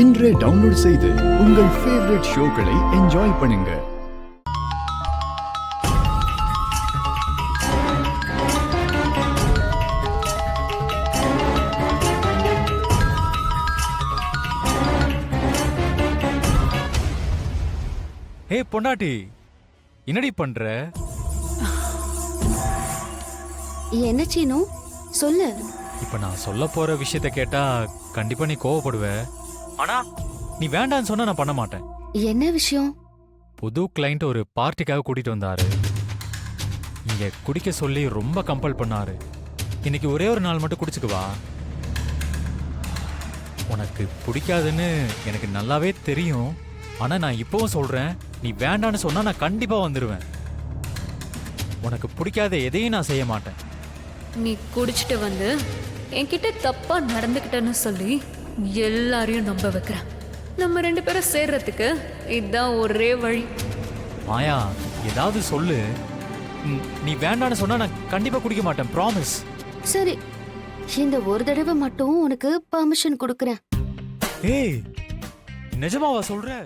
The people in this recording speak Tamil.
இன்றே டவுன்லோட் செய்து உங்கள் ஃபேவரட் ஷோக்களை என்ஜாய் பண்ணுங்க. ஹே பொண்டாட்டி, என்னடி பண்ற? என்ன சீனு சொல்லு. இப்ப நான் சொல்ல போற விஷயத்த கேட்டா கண்டிப்பா நீ கோவப்படுவ. ஆனா நீ வேண்டான்னு சொன்னா நான் பண்ண மாட்டேன். என்ன விஷயம்? புது கிளைண்ட் ஒரு பார்ட்டிக்காக கூட்டிட்டு வந்தாரு. இங்க குடிக்க சொல்லி ரொம்ப கம்பல் பண்ணாரு. இன்னைக்கு ஒரே ஒரு நாள் மட்டும் குடிச்சுக்குவா. உனக்கு பிடிக்காதுன்னு எனக்கு நல்லாவே தெரியும். ஆனா நான் இப்பவும் சொல்றேன், நீ வேண்டான்னு சொன்னா நான் கண்டிப்பா வந்துருவேன். உனக்கு பிடிக்காத எதையும் நான் செய்ய மாட்டேன். நீ குடிச்சிட்டு வந்து என்கிட்ட தப்பா நடந்துக்கிட்டேன்னு சொல்லி எல்லாரையும் நம்ப வைக்கிறேன். நம்ம 2 பேரும் சேர்றதுக்கு இதுதான் ஒரே வழி. மாயா, ஏதாவது சொல்லு. நீ வேண்டான்னு சொன்னா நான் கண்டிப்பா குடிக்க மாட்டேன், ப்ராமிஸ். சரி, இந்த ஒரு தடவை மட்டும் உனக்கு பெர்மிஷன் கொடுக்கறேன். ஏய், நிஜமாவா சொல்ற?